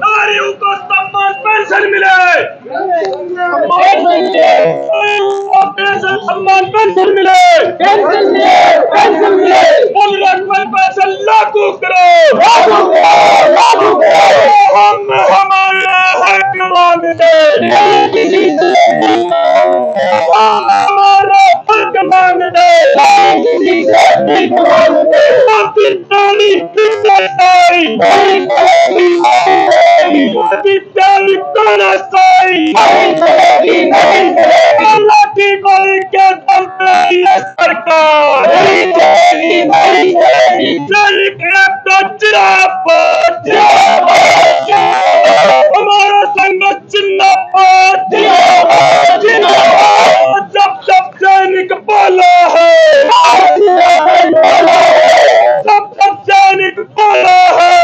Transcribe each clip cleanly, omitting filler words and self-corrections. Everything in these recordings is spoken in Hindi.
नारियों को सम्मान पेंशन मिले, सम्मान पेंशन मिले, पेंशन मिले, पेंशन लागू करो, हम हमारे हक मांगते, हमारा हक मांगते, सरकार हमारा संगत जिंदाबाद, जब जब सैनिक बोला है, जब जब सैनिक बोला है,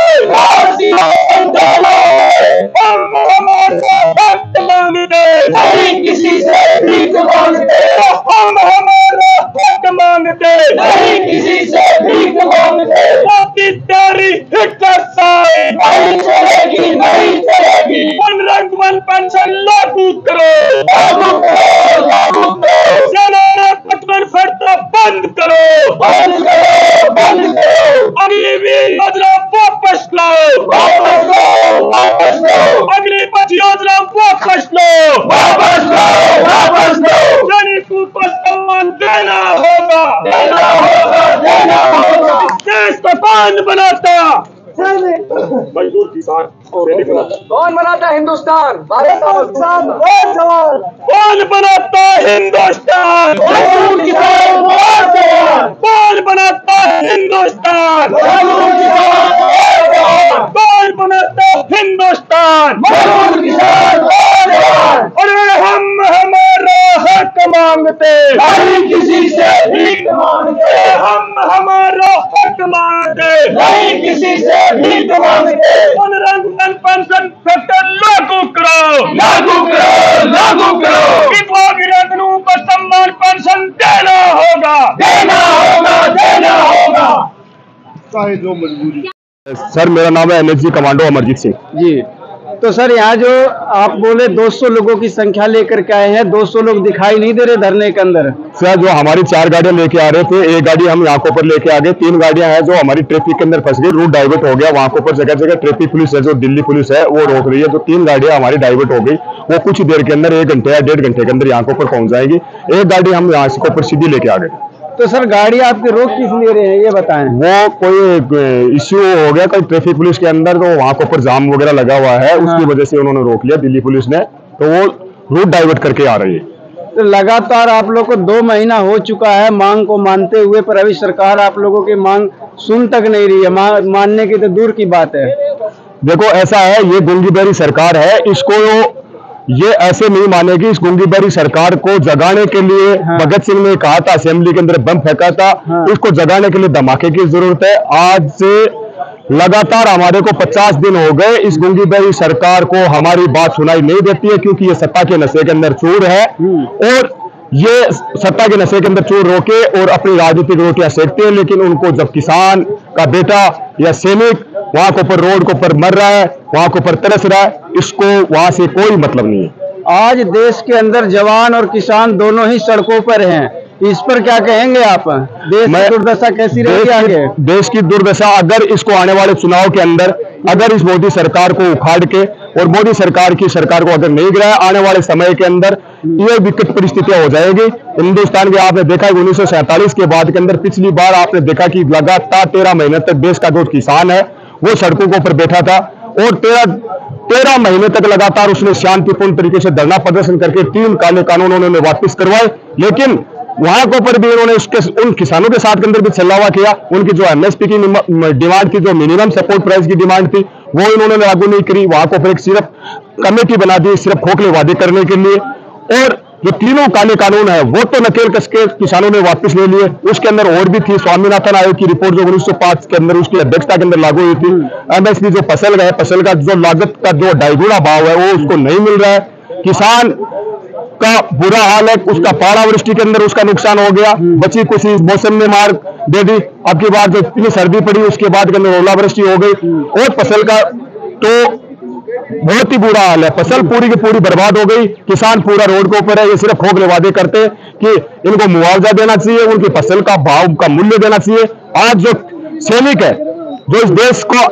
हम हमारा हक मांगते, नहीं किसी से भीख मांगते, हम हमारा हक मांगते, नहीं किसी से भीख मांगते, मोदी तेरी एक्सरसाइज नहीं चलेगी, नहीं चलेगी, वन रंग वन पेंशन लागू करो, लागू करो, लागू करो, सेना पटवन फटता बंद करो, बंद करो, बंद करो, अगली भी योजना वापस लाओ, वापस लो, वापस लो, अगली योजना वापस लो, वापस लो, वापस लो, सैनिकों को सम्मान देना होगा, देना होगा, देना होगा, देश को कौन बनाता, मजदूर किसान कौन बनाता हिंदुस्तान, कौन बनाता हिंदुस्तान, कौन बनाता हिंदुस्तान, कौन बनाता हिंदुस्तान, अरे हम हमारा हक मांगते, नहीं किसी से भीख मांगते, हम हमारा हक मांगते, नहीं किसी से भीख मांगते, वन रंग वन पेंशन फैक्टर लागू करो, लागू करो, लागू करो, विधवा गिरहणों को सम्मान पेंशन देना होगा, देना होगा, देना होगा। सर मेरा नाम है एनएसजी कमांडो अमरजीत सिंह जी। तो सर यहाँ जो आप बोले 200 लोगों की संख्या लेकर के आए हैं, 200 लोग दिखाई नहीं दे रहे धरने के अंदर। सर जो हमारी 4 गाड़ियां लेके आ रहे थे, एक गाड़ी हम यहाँ पर लेके आ गए, 3 गाड़ियां हैं जो हमारी ट्रैफिक के अंदर फंस गई, रूट डाइवर्ट हो गया, वहाँ पर जगह जगह ट्रैफिक पुलिस है जो दिल्ली पुलिस है वो रोक रही है, तो 3 गाड़ियां हमारी डाइवर्ट हो गई, वो कुछ देर के अंदर 1 घंटे या 1.5 घंटे के अंदर यहाँ पर पहुंच जाएगी। एक गाड़ी हम यहाँ से सीधी लेके आ गए। तो सर गाड़ी आपके रोक किस ले रहे हैं ये बताएं। वो कोई इश्यू हो गया कल ट्रैफिक पुलिस के अंदर, तो वहाँ के ऊपर जाम वगैरह लगा हुआ है, उसकी वजह से उन्होंने रोक लिया दिल्ली पुलिस ने, तो वो रूट डाइवर्ट करके आ रही है। तो लगातार आप लोग को 2 महीना हो चुका है मांग को मानते हुए, पर अभी सरकार आप लोगों की मांग सुन तक नहीं रही है, मानने की तो दूर की बात है। देखो ऐसा है, ये गूंगी बहरी सरकार है, इसको ये ऐसे नहीं मानेगी। इस गूंगी बहरी सरकार को जगाने के लिए भगत सिंह ने कहा था, असेंबली के अंदर बम फेंका था, इसको जगाने के लिए धमाके की जरूरत है। आज से लगातार हमारे को 50 दिन हो गए, इस गूंगी बहरी सरकार को हमारी बात सुनाई नहीं देती है, क्योंकि ये सत्ता के नशे के अंदर चूर है, और ये सत्ता के नशे के अंदर चोर रोके और अपनी राजनीतिक रोटियां सेकते हैं, लेकिन उनको जब किसान का बेटा या सैनिक वहां के ऊपर रोड के ऊपर मर रहा है, वहां के ऊपर तरस रहा है, इसको वहां से कोई मतलब नहीं है। आज देश के अंदर जवान और किसान दोनों ही सड़कों पर हैं, इस पर क्या कहेंगे आप? देश की दुर्दशा कैसी रहेगी आगे? देश की दुर्दशा, अगर इसको आने वाले चुनाव के अंदर अगर इस मोदी सरकार को उखाड़ के और मोदी सरकार को अगर नहीं गिराया, आने वाले समय के अंदर ये विकट परिस्थितियां हो जाएगी। हिंदुस्तान के आपने देखा 1947 के बाद के अंदर पिछली बार आपने देखा कि लगातार 13 महीने तक देश का जो किसान है वो सड़कों के ऊपर बैठा था, और 13 महीने तक लगातार उसने शांतिपूर्ण तरीके से धरना प्रदर्शन करके 3 काले कानून उन्होंने वापस करवाए, लेकिन वहां के ऊपर भी उन्होंने उन किसानों के साथ के अंदर भी छलावा किया। उनकी जो एमएसपी की डिमांड थी, जो मिनिमम सपोर्ट प्राइस की डिमांड थी, वो इन्होंने लागू नहीं करी। वहां को फिर सिर्फ कमेटी बना दी, सिर्फ खोखले वादे करने के लिए। और जो तीनों काले कानून है वो तो नकेल कस के किसानों ने वापस ले लिए। उसके अंदर और भी थी, स्वामीनाथन आयोग की रिपोर्ट जो 1905 के अंदर उसकी अध्यक्षता के अंदर लागू हुई थी। एमएसपी जो फसल है, फसल का जो लागत का जो 2.5 गुना भाव है वो उसको नहीं मिल रहा है। किसान का बुरा हाल है, उसका पाला वृष्टि के अंदर उसका नुकसान हो गया, बची कुछ मौसम ने मार दे दी। अब की बार जो इतनी सर्दी पड़ी उसके बाद के अंदर ओलावृष्टि हो गई और फसल का तो बहुत ही बुरा हाल है। फसल पूरी की पूरी बर्बाद हो गई, किसान पूरा रोड के ऊपर है। ये सिर्फ खोखले वादे करते हैं कि इनको मुआवजा देना चाहिए, उनकी फसल का भाव का मूल्य देना चाहिए। आज जो सैनिक है, जो इस देश को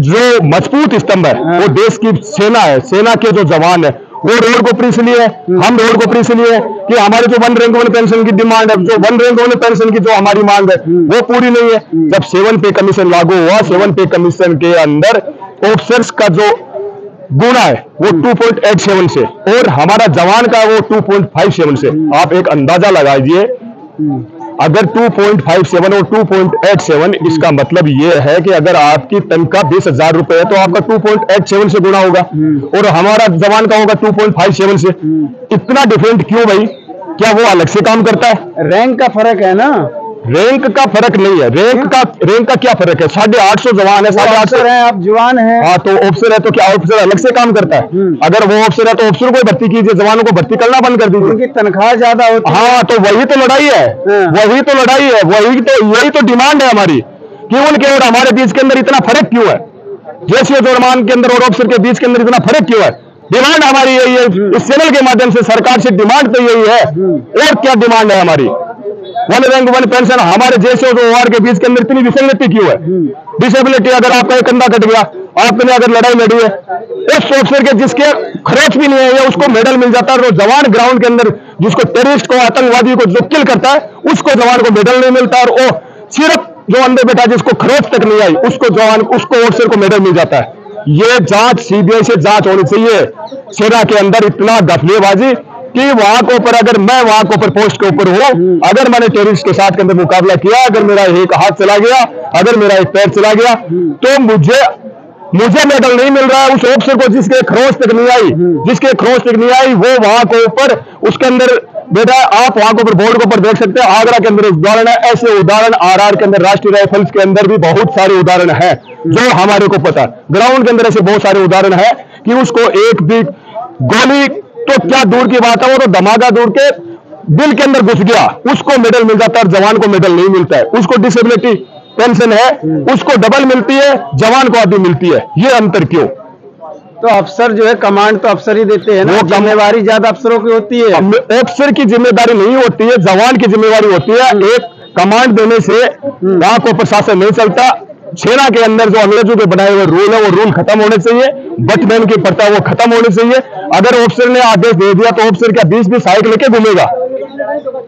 जो मजबूत स्तंभ है, वो देश की सेना है, सेना के जो जवान है वो रोड को ऊपर इसलिए है, हम रोड को ऊपर इसलिए है कि हमारे जो 1 रैंक 1 पेंशन की डिमांड है, जो 1 रैंक 1 पेंशन की जो हमारी मांग है वो पूरी नहीं है। जब 7 पे कमीशन लागू हुआ, 7 पे कमीशन के अंदर ऑफिसर्स का जो गुना है वो 2.87 से और हमारा जवान का वो 2.57 से। आप एक अंदाजा लगाइए, अगर 2.57 और 2.87, इसका मतलब ये है कि अगर आपकी तनख्वाह 20,000 रुपए है तो आपका 2.87 से गुना होगा और हमारा जवान का होगा 2.57 से। इतना डिफरेंट क्यों भाई? क्या वो अलग से काम करता है? रैंक का फर्क है ना, रैंक का फर्क नहीं है। रैंक का क्या फर्क है? 850 जवान है, 850 है, आप जवान है। हाँ, तो ऑफिसर है तो क्या ऑफिसर अलग से काम करता है? अगर वो ऑफिसर है तो ऑफिसर को भर्ती कीजिए, जवानों को भर्ती करना बंद कर दीजिए। उनकी तनख्वाह ज्यादा होती है। हाँ, तो वही तो लड़ाई है, वही तो लड़ाई है, यही तो डिमांड है हमारी कि उनके और हमारे बीच के अंदर इतना फर्क क्यों है? जैसे जवान के अंदर और ऑफिसर के बीच के अंदर इतना फर्क क्यों है? डिमांड हमारी यही है, इस चैनल के माध्यम से सरकार से डिमांड तो यही है। और क्या डिमांड है हमारी? 1 रैंक 1 पेंशन हमारे जैसे और ओआर के बीच के अंदर इतनी विसंगति क्यों है? डिसेबिलिटी, अगर आपका एक कंधा कट गया, आपने अगर लड़ाई लड़ी है, उस ऑफिसर के जिसके खरोच भी नहीं है उसको मेडल मिल जाता है, और जवान ग्राउंड के अंदर जिसको टेररिस्ट को, आतंकवादी को जो किल करता है उसको जवान को मेडल नहीं मिलता, और वो सिर्फ जो अंदर बैठा जिसको खरोच तक नहीं आई उसको जवान, उसको ऑफिसर को मेडल मिल जाता है। ये जांच सीबीआई से जांच होनी चाहिए। सेना के अंदर इतना दखलेबाजी कि वहां के ऊपर, अगर मैं वहां के ऊपर पोस्ट के ऊपर हूं, अगर मैंने टेररिस्ट के साथ के अंदर मुकाबला किया, अगर मेरा एक हाथ चला गया, अगर मेरा एक पैर चला गया, तो मुझे मेडल नहीं मिल रहा है। उस ऑफिसर को जिसके खरोच तक नहीं आई, वो वहां के ऊपर उसके अंदर बेटा, आप वहां के ऊपर बोर्ड के ऊपर देख सकते हैं। आगरा के अंदर उदाहरण है, ऐसे उदाहरण आरआर के अंदर, राष्ट्रीय राइफल्स के अंदर भी बहुत सारे उदाहरण है जो हमारे को पता। ग्राउंड के अंदर ऐसे बहुत सारे उदाहरण है कि उसको एक भी गोली तो क्या दूर की बात है, वो तो धमाका दूर के दिल के अंदर घुस गया, उसको मेडल मिल जाता है और जवान को मेडल नहीं मिलता है। उसको डिसेबिलिटी पेंशन है, उसको डबल मिलती है, जवान को आधी मिलती है। ये अंतर क्यों? तो अफसर जो है, कमांड तो अफसर ही देते हैं ना, वो जिम्मेवारी ज्यादा अफसरों की होती है। अफसर की जिम्मेदारी नहीं होती है, जवान की जिम्मेवारी होती है। एक कमांड देने से वहां को प्रशासन नहीं चलता। सेना के अंदर जो अंग्रेजों के बनाए हुए रूल है वो रूल खत्म होने चाहिए, बटमैन की प्रथा वो खत्म होनी चाहिए। अगर ऑफिसर ने आदेश दे दिया तो ऑफिसर क्या 20-20 सहायक लेके घूमेगा?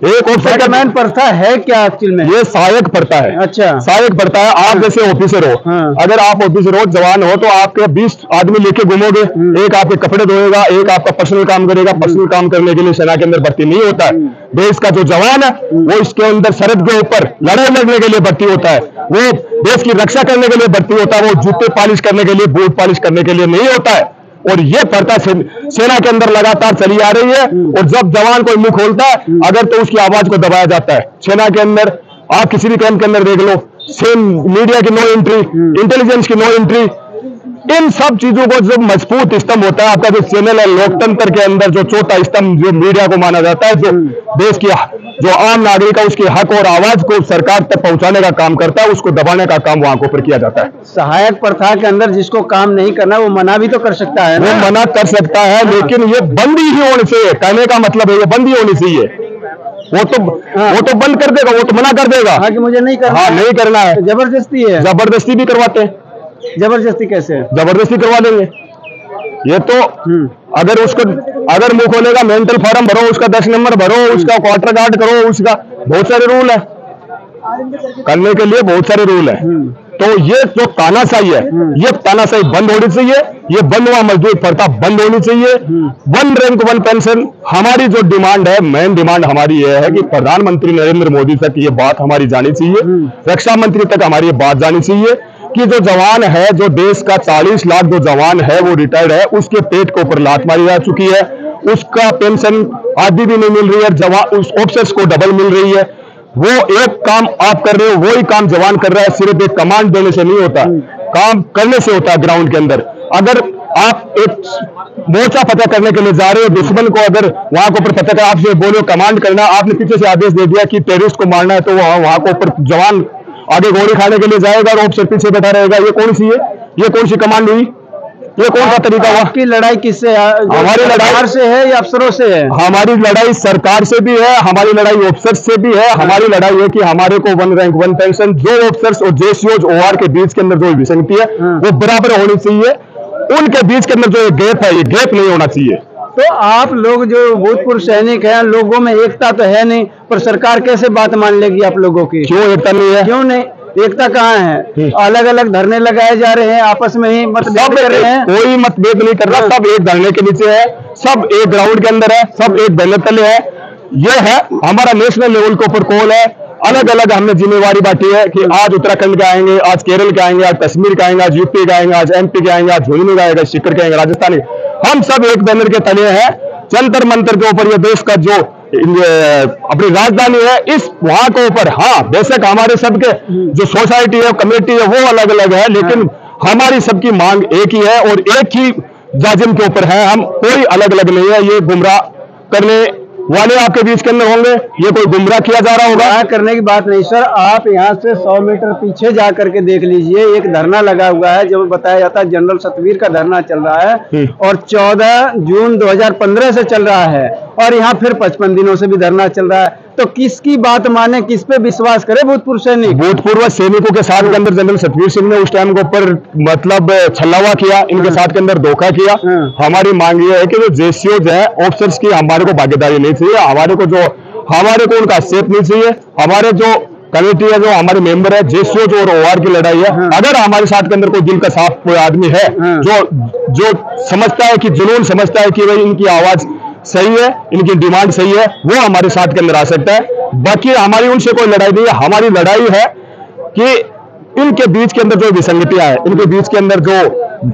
एक ऑफिसर का मैन प्रथा है क्या एक्चुअल में? ये सहायक प्रथा है। अच्छा, सहायक प्रथा है। आप जैसे ऑफिसर हो, अगर आप ऑफिसर हो, जवान हो, तो आपके 20 आदमी लेके घूमोगे। एक आपके कपड़े धोएगा, एक आपका पर्सनल काम करेगा। पर्सनल काम करने के लिए सेना के अंदर भर्ती नहीं होता है। देश का जो जवान है वो इसके अंदर सरहद के ऊपर लड़ाई लड़ने के लिए भर्ती होता है, वो देश की रक्षा करने के लिए भर्ती होता है, वो जूते पॉलिश करने के लिए, बूट पॉलिश करने के लिए नहीं होता है। और ये प्रथा सेना के अंदर लगातार चली आ रही है। और जब जवान कोई मुंह खोलता है अगर, तो उसकी आवाज को दबाया जाता है। सेना के अंदर आप किसी भी कैंप के अंदर देख लो, मीडिया की नो एंट्री, इंटेलिजेंस की नो एंट्री। इन सब चीजों को जो मजबूत स्तंभ होता है आपका जो चैनल है, लोकतंत्र के अंदर जो चौथा स्तंभ जो मीडिया को माना जाता है, जो देश की जो आम नागरिक है उसके हक और आवाज को सरकार तक पहुंचाने का काम करता है, उसको दबाने का काम वहां के ऊपर किया जाता है। सहायक प्रथा के अंदर जिसको काम नहीं करना वो मना भी तो कर सकता है ना? वो मना कर सकता है, लेकिन ये बंदी ही होनी चाहिए। कहने का मतलब है ये बंदी होनी चाहिए। वो तो बंद कर देगा, वो तो मना कर देगा। हाँ, कि मुझे नहीं करना। हाँ, नहीं करना है। जबरदस्ती है। जबरदस्ती भी करवाते हैं। जबरदस्ती कैसे? जबरदस्ती करवा देंगे। ये तो अगर मुंह खोलेगा, मेंटल फॉर्म भरो, उसका 10 नंबर भरो, उसका क्वार्टर गार्ड करो, उसका बहुत सारे रूल है करने के लिए, बहुत सारे रूल है। तो ये जो तानाशाही है, ये तानाशाही बंद होनी चाहिए। ये बंद हुआ मजदूर प्रथा बंद होनी चाहिए। 1 रैंक 1 पेंशन हमारी जो डिमांड है, मेन डिमांड हमारी ये है कि प्रधानमंत्री नरेंद्र मोदी तक ये बात हमारी जानी चाहिए, रक्षा मंत्री तक हमारी ये बात जानी चाहिए कि जो जवान है, जो देश का 40 लाख जो जवान है वो रिटायर्ड है, उसके पेट के ऊपर लात मारी जा चुकी है। उसका पेंशन आदि भी नहीं मिल रही है, जवान उस ऑफिसर्स को डबल मिल रही है। वो एक काम आप कर रहे हो, वही काम जवान कर रहा है। सिर्फ एक कमांड देने से नहीं होता, काम करने से होता है ग्राउंड के अंदर। अगर आप एक मोर्चा फतह करने के लिए जा रहे हो, दुश्मन को अगर वहां के ऊपर फतह कर आपसे बोलो कमांड करना, आपने पीछे से आदेश दे दिया कि टेररिस्ट को मारना है, तो वहां के ऊपर जवान आगे गोली खाने के लिए जाएगा और ऑफिसर पीछे बैठा रहेगा। ये कौन सी है? ये कौन सी कमांड हुई? ये कौन सा तरीका हुआ? आपकी लड़ाई किससे है? हमारी लड़ाई से है या अफसरों से है? हमारी लड़ाई सरकार से भी है, हमारी लड़ाई ऑफिसर से भी है। हमारी लड़ाई है कि हमारे को 1 रैंक 1 पेंशन, जो ऑफिसर्स और जेसीओज ओआर के बीच के अंदर जो विसंगति है वो बराबर होनी चाहिए। उनके बीच के अंदर जो गैप है, ये गैप नहीं होना चाहिए। तो आप लोग जो भूतपूर्व सैनिक हैं, लोगों में एकता तो है नहीं, पर सरकार कैसे बात मान लेगी आप लोगों की? क्यों एकता नहीं है? क्यों नहीं एकता? कहाँ है? अलग अलग धरने लगाए जा रहे हैं, आपस में ही मतभेद कर रहे हैं। कोई मतभेद नहीं कर रहा, सब एक धरने के नीचे है, सब एक ग्राउंड के अंदर है, सब एक बैनर तले है। ये है हमारा नेशनल लेवल के ऊपर कॉल है। अलग अलग हमने जिम्मेवारी बांटी है कि आज उत्तराखंड के आएंगे, आज केरल के आएंगे, आज कश्मीर के आएंगे, आज यूपी के आएंगे, आज एमपी के आएंगे, आज झुंझुनू के आएगा, सीकर के आएंगे, राजस्थान के। हम सब एक बैनर के तले हैं। जंतर मंतर के ऊपर ये देश का जो अपनी राजधानी है, इस वहां के ऊपर, हाँ बेशक हमारे सबके जो सोसाइटी है, कम्युनिटी है, वो अलग अलग है, लेकिन हमारी सबकी मांग एक ही है और एक ही जाजिम के ऊपर है। हम कोई अलग अलग नहीं है। ये गुमराह करने वाले आपके बीच के अंदर होंगे, ये कोई गुमराह किया जा रहा होगा। करने की बात नहीं सर, आप यहाँ से 100 मीटर पीछे जा करके देख लीजिए, एक धरना लगा हुआ है जो बताया जाता है जनरल सतवीर का धरना चल रहा है और 14 जून 2015 से चल रहा है और यहाँ फिर 55 दिनों से भी धरना चल रहा है। तो किसकी बात माने, किस पे विश्वास करे? भूतपूर्व सैनिक, भूतपूर्व सैनिकों के साथ के अंदर जनरल सतवीर सिंह ने उस टाइम के ऊपर मतलब छलावा किया, इनके साथ के अंदर धोखा किया। हमारी मांग ये है कि जो जेसीओज है, ऑफिसर्स की हमारे को भागीदारी नहीं चाहिए, हमारे को उनका हस्तक्षेप नहीं चाहिए। हमारे जो कमेटी है, जो हमारे मेंबर है, जेसीओज और ओआर की लड़ाई है। अगर हमारे साथ के अंदर कोई दिल का साफ कोई आदमी है जो समझता है कि जुनून समझता है कि भाई इनकी आवाज सही है, इनकी डिमांड सही है, वो हमारे साथ के अंदर आ सकता है। बाकी हमारी उनसे कोई लड़ाई नहीं है। हमारी लड़ाई है कि इनके बीच के अंदर जो विसंगतियां है, इनके बीच के अंदर जो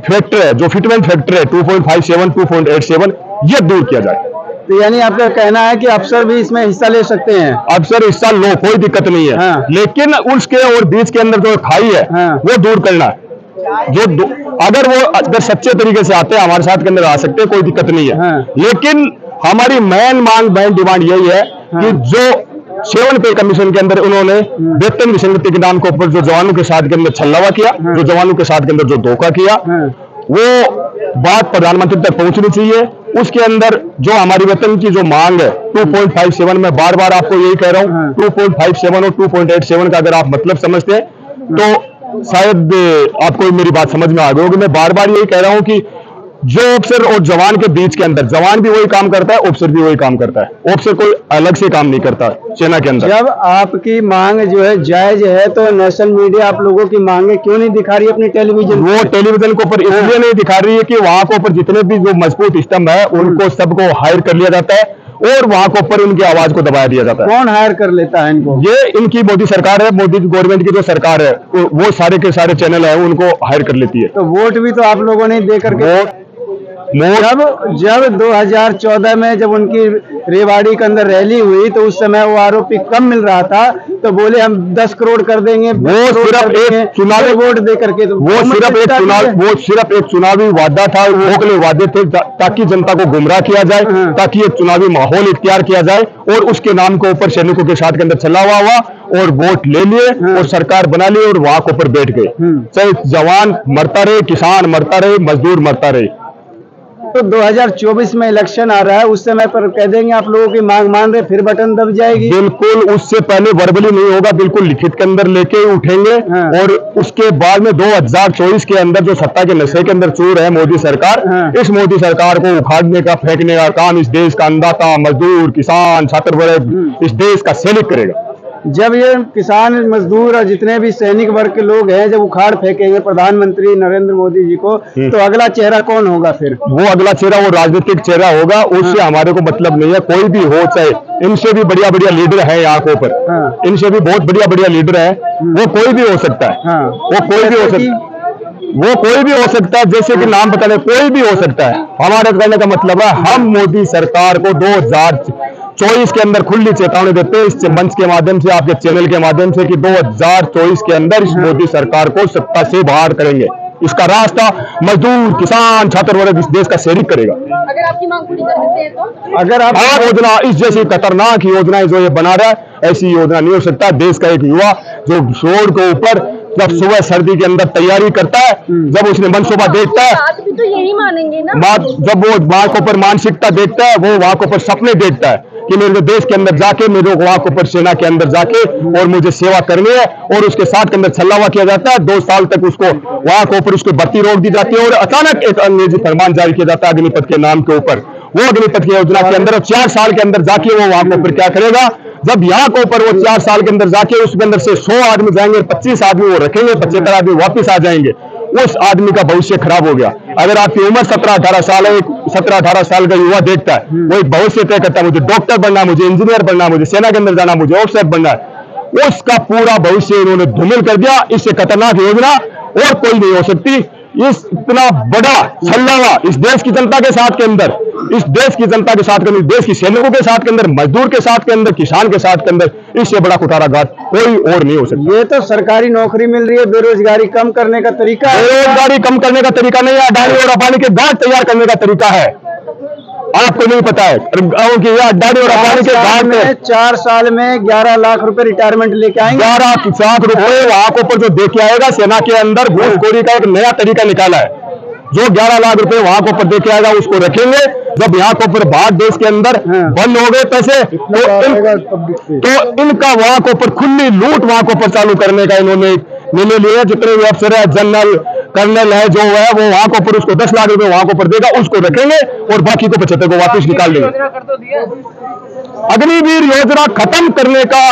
फैक्टर है, जो फिटमेंट फैक्टर है 2.57, 2.87, ये दूर किया जाए। तो यानी आपका कहना है कि अफसर भी इसमें हिस्सा ले सकते हैं? अफसर हिस्सा लो, कोई दिक्कत नहीं है। लेकिन उसके और बीच के अंदर जो खाई है वो दूर करना है। अगर सच्चे तरीके से आते हैं हमारे साथ के अंदर आ सकते हैं, कोई दिक्कत नहीं है। लेकिन हमारी मेन डिमांड यही है कि जो 7 पे कमीशन के अंदर उन्होंने वेतन विसंगति के नाम के ऊपर जो जवानों के साथ के अंदर छलावा किया, जो जवानों के साथ के अंदर जो धोखा किया, वो बात प्रधानमंत्री तक पहुंचनी चाहिए। उसके अंदर जो हमारी वेतन की जो मांग है 2.57, में बार बार आपको यही कह रहा हूँ, 2.57 और 2.87 का अगर आप मतलब समझते हैं तो शायद आपको मेरी बात समझ में आ गई होगी। मैं बार बार यही कह रहा हूं कि जो ऑफिसर और जवान के बीच के अंदर, जवान भी वही काम करता है, ऑफिसर भी वही काम करता है। ऑफिसर कोई अलग से काम नहीं करता सेना के अंदर। जब आपकी मांग जो है जायज है तो नेशनल मीडिया आप लोगों की मांगे क्यों नहीं दिखा रही अपनी टेलीविजन? वो टेलीविजन के ऊपर इसलिए नहीं दिखा रही है कि वहां के ऊपर जितने भी जो मजबूत स्तंभ है उनको सबको हायर कर लिया जाता है और वहां के ऊपर उनकी आवाज को दबाया दिया जाता है। कौन हायर कर लेता है इनको? ये इनकी मोदी सरकार है, मोदी गवर्नमेंट की जो सरकार है, वो सारे के सारे चैनल है उनको हायर कर लेती है। तो वोट भी तो आप लोगों ने दे करके जब 2014 में जब उनकी रेवाड़ी के अंदर रैली हुई तो उस समय वो आरोपी कम मिल रहा था, तो बोले हम 10 करोड़ कर देंगे। वो सिर्फ एक चुनावी वोट दे करके, तो वो सिर्फ एक चुनावी वादा था, खोखले वादे थे ताकि जनता को गुमराह किया जाए, ताकि एक चुनावी माहौल इख्तियार किया जाए और उसके नाम के ऊपर सैनिकों के साथ के अंदर चला हुआ और वोट ले लिए और सरकार बना ली और वहां के ऊपर बैठ गए। चाहे जवान मरता रहे, किसान मरता रहे, मजदूर मरता रहे। तो 2024 में इलेक्शन आ रहा है, उस समय पर कह देंगे आप लोगों की मांग मान रहे, फिर बटन दब जाएगी? बिल्कुल, उससे पहले वर्बली नहीं होगा, बिल्कुल लिखित के अंदर लेके उठेंगे। और उसके बाद में 2024 के अंदर जो सत्ता के नशे के अंदर चूर है मोदी सरकार, इस मोदी सरकार को उखाड़ने का, फेंकने का काम इस देश का अन्नदाता, मजदूर, किसान, छात्र वर्ग, इस देश का सैनिक करेगा। जब ये किसान, मजदूर और जितने भी सैनिक वर्ग के लोग हैं जब उखाड़ फेंकेंगे प्रधानमंत्री नरेंद्र मोदी जी को, तो अगला चेहरा कौन होगा फिर? वो अगला चेहरा वो राजनीतिक चेहरा होगा, उससे हमारे को मतलब नहीं है। कोई भी हो, चाहे इनसे भी बढ़िया बढ़िया लीडर है यहाँ के ऊपर, इनसे भी बहुत बढ़िया बढ़िया लीडर है, वो कोई भी हो सकता है, वो कोई भी हो सकता है। वो कोई भी हो सकता है, जैसे कि नाम बताने कोई भी हो सकता है। हमारे कहने का मतलब है हम मोदी सरकार को 2024 के अंदर खुली चेतावनी देते हैं इस मंच के माध्यम से, आपके चैनल के माध्यम से, कि 2024 के अंदर इस मोदी सरकार को सत्ता से बाहर करेंगे। इसका रास्ता मजदूर, किसान, छात्र वर्ग इस देश का शरीक करेगा। अगर आपकी मांग पूरी कर देते हैं तो अगर आप योजना इस जैसी खतरनाक योजनाएं जो ये बना रहा है, ऐसी योजना नहीं हो सकता। देश का एक युवा जो रोड के ऊपर जब सुबह सर्दी के अंदर तैयारी करता है, जब उसने मनसूबा देखता है, बात भी तो यही मानेंगे ना। जब वो वहां के ऊपर मानसिकता देखता है, वो वहां के ऊपर सपने देखता है कि मेरे देश के अंदर जाके, मेरे को वहां के ऊपर सेना के अंदर जाके और मुझे सेवा करनी है, और उसके साथ के अंदर छल्लावा किया जाता है। 2 साल तक उसको वहां के ऊपर उसको भर्ती रोक दी जाती है, और अचानक एक अंग्रेजी फरमान जारी किया जाता है अग्निपथ के नाम के ऊपर। वो अग्निपथ की योजना के अंदर 4 साल के अंदर जाके वो वहां के ऊपर क्या करेगा, जब यहाँ के ऊपर वो 4 साल के अंदर जाके उसके अंदर से 100 आदमी जाएंगे, 25 आदमी वो रखेंगे, 75 आदमी वापिस आ जाएंगे, उस आदमी का भविष्य खराब हो गया। अगर आपकी उम्र 17-18 साल है, 17-18 साल का युवा देखता है, वो एक भविष्य तय करता है, मुझे डॉक्टर बनना है, मुझे इंजीनियर बनना है, मुझे सेना के अंदर जाना, मुझे ऑफिसर बनना है, उसका पूरा भविष्य इन्होंने धूमिल कर दिया। इससे खतरनाक योजना और कोई नहीं हो सकती। इस इतना बड़ा छल्लावा इस देश की जनता के साथ के अंदर, इस देश की जनता के साथ के अंदर, देश की सैनिकों के साथ के अंदर, मजदूर के साथ के अंदर, किसान के साथ के अंदर, इससे बड़ा कुठाराघात कोई और नहीं हो सकता। ये तो सरकारी नौकरी मिल रही है, बेरोजगारी कम करने का तरीका है। बेरोजगारी कम करने का तरीका नहीं है, अडानी और अंबानी के गांठ तैयार करने का तरीका है। आपको नहीं पता है कि ये अडानी और अंबानी के गांठ में 4 साल में 11 लाख रुपए रिटायरमेंट लेके आएंगे। 11 लाख रुपए वहां के ऊपर जो दे के आएगा, सेना के अंदर घूसखोरी का एक नया तरीका निकाला है। जो 11 लाख रुपए वहां के ऊपर दे के आएगा उसको रखेंगे। जब यहाँ के ऊपर बाहर देश के अंदर बंद हो गए पैसे, तो इनका वहां के ऊपर खुली लूट वहां के ऊपर चालू करने का इन्होंने निर्णय लिया। जितने भी अफसर है, जनरल, कर्नल है, जो है वो वहां के ऊपर उसको 10 लाख रुपए वहां के ऊपर देगा, उसको रखेंगे और बाकी को 75 को वापस निकाल देंगे। अग्निवीर योजना खत्म करने का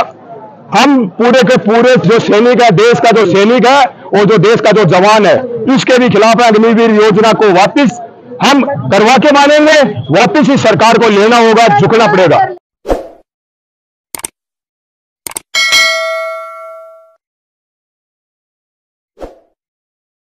हम पूरे के पूरे जो सैनिक है, देश का जो सैनिक है और जो देश का जो जवान है, इसके भी खिलाफ है। अग्निवीर योजना को वापस हम करवा के मानेंगे, वापस इस सरकार को लेना होगा, झुकना पड़ेगा।